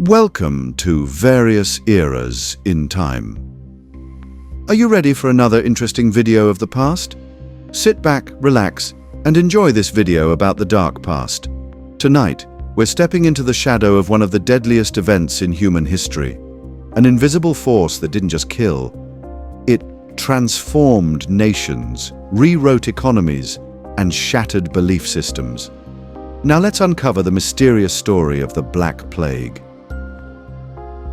Welcome to various eras in time. Are you ready for another interesting video of the past? Sit back, relax, and enjoy this video about the dark past. Tonight, we're stepping into the shadow of one of the deadliest events in human history. An invisible force that didn't just kill. It transformed nations, rewrote economies, and shattered belief systems. Now let's uncover the mysterious story of the Black Plague.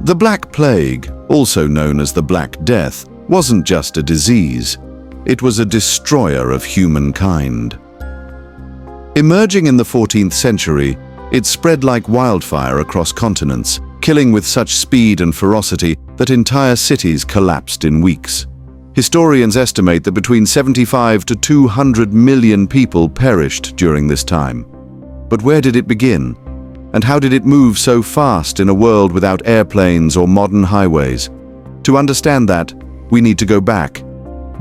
The Black Plague, also known as the Black Death, wasn't just a disease. It was a destroyer of humankind. Emerging in the 14th century, it spread like wildfire across continents, killing with such speed and ferocity that entire cities collapsed in weeks. Historians estimate that between 75 to 200 million people perished during this time. But where did it begin? And how did it move so fast in a world without airplanes or modern highways? To understand that, we need to go back,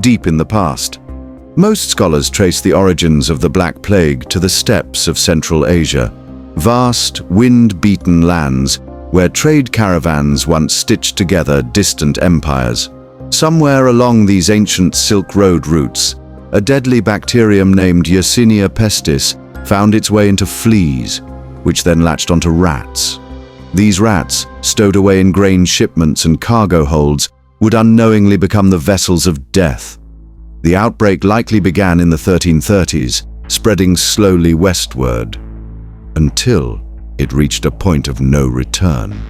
deep in the past. Most scholars trace the origins of the Black Plague to the steppes of Central Asia, vast, wind-beaten lands where trade caravans once stitched together distant empires. Somewhere along these ancient Silk Road routes, a deadly bacterium named Yersinia pestis found its way into fleas, which then latched onto rats. These rats, stowed away in grain shipments and cargo holds, would unknowingly become the vessels of death. The outbreak likely began in the 1330s, spreading slowly westward, until it reached a point of no return.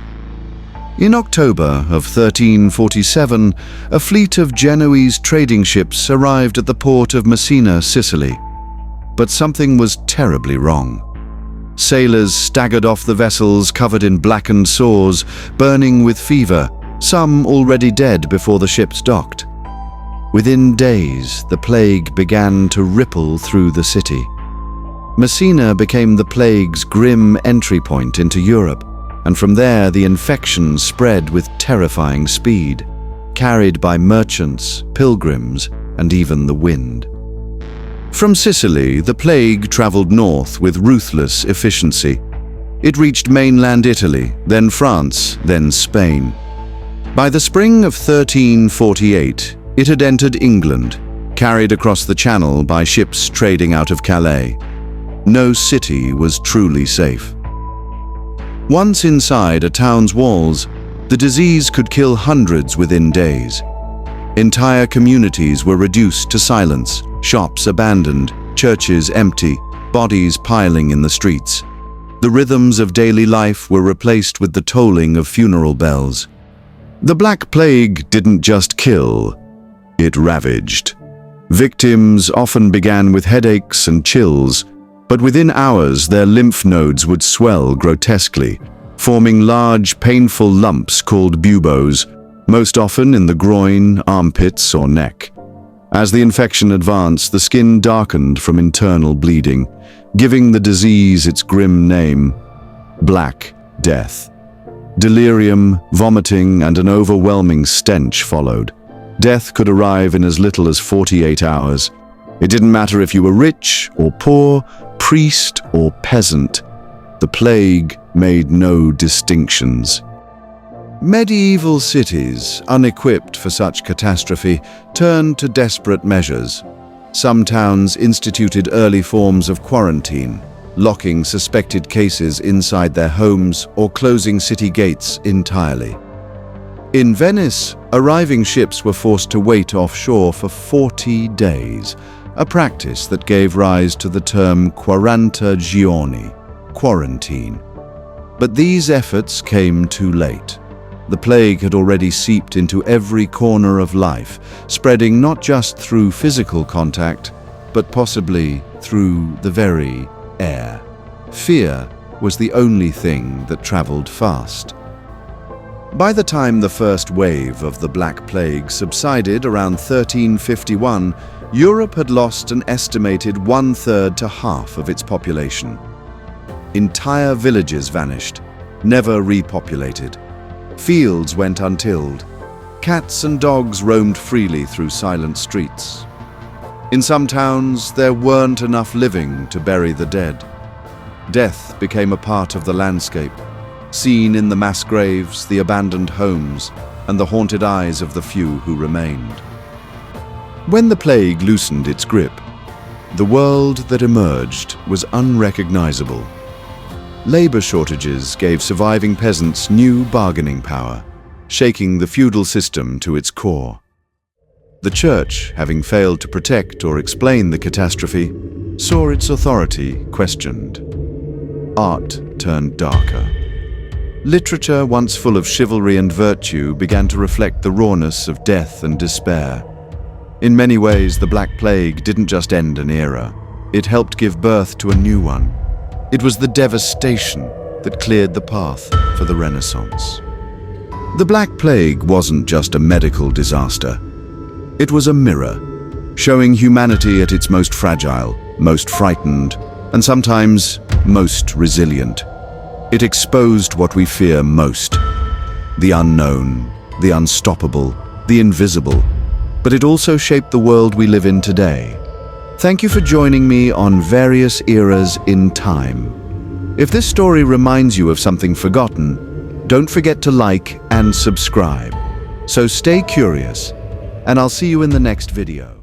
In October of 1347, a fleet of Genoese trading ships arrived at the port of Messina, Sicily. But something was terribly wrong. Sailors staggered off the vessels covered in blackened sores, burning with fever, some already dead before the ships docked. Within days, the plague began to ripple through the city. Messina became the plague's grim entry point into Europe, and from there the infection spread with terrifying speed, carried by merchants, pilgrims, and even the wind. From Sicily, the plague traveled north with ruthless efficiency. It reached mainland Italy, then France, then Spain. By the spring of 1348, it had entered England, carried across the Channel by ships trading out of Calais. No city was truly safe. Once inside a town's walls, the disease could kill hundreds within days. Entire communities were reduced to silence, shops abandoned, churches empty, bodies piling in the streets. The rhythms of daily life were replaced with the tolling of funeral bells. The Black Plague didn't just kill, it ravaged. Victims often began with headaches and chills, but within hours their lymph nodes would swell grotesquely, forming large, painful lumps called buboes, most often in the groin, armpits, or neck. As the infection advanced, the skin darkened from internal bleeding, giving the disease its grim name, Black Death. Delirium, vomiting, and an overwhelming stench followed. Death could arrive in as little as 48 hours. It didn't matter if you were rich or poor, priest or peasant. The plague made no distinctions. Medieval cities, unequipped for such catastrophe, turned to desperate measures. Some towns instituted early forms of quarantine, locking suspected cases inside their homes or closing city gates entirely. In Venice, arriving ships were forced to wait offshore for 40 days, a practice that gave rise to the term 40 giorni, quarantine. But these efforts came too late. The plague had already seeped into every corner of life, spreading not just through physical contact, but possibly through the very air. Fear was the only thing that traveled fast. By the time the first wave of the Black Plague subsided around 1351, Europe had lost an estimated 1/3 to half of its population. Entire villages vanished, never repopulated. Fields went untilled. Cats and dogs roamed freely through silent streets. In some towns, there weren't enough living to bury the dead. Death became a part of the landscape. seen in the mass graves, the abandoned homes, and the haunted eyes of the few who remained. When the plague loosened its grip, the world that emerged was unrecognizable. Labor shortages gave surviving peasants new bargaining power, shaking the feudal system to its core. The Church, having failed to protect or explain the catastrophe, saw its authority questioned. Art turned darker. Literature, once full of chivalry and virtue, began to reflect the rawness of death and despair. In many ways, the Black Plague didn't just end an era. It helped give birth to a new one. It was the devastation that cleared the path for the Renaissance. The Black Plague wasn't just a medical disaster. It was a mirror, showing humanity at its most fragile, most frightened, and sometimes most resilient. It exposed what we fear most: the unknown, the unstoppable, the invisible. But it also shaped the world we live in today. Thank you for joining me on Various Eras in Time. If this story reminds you of something forgotten, don't forget to like and subscribe. So stay curious, and I'll see you in the next video.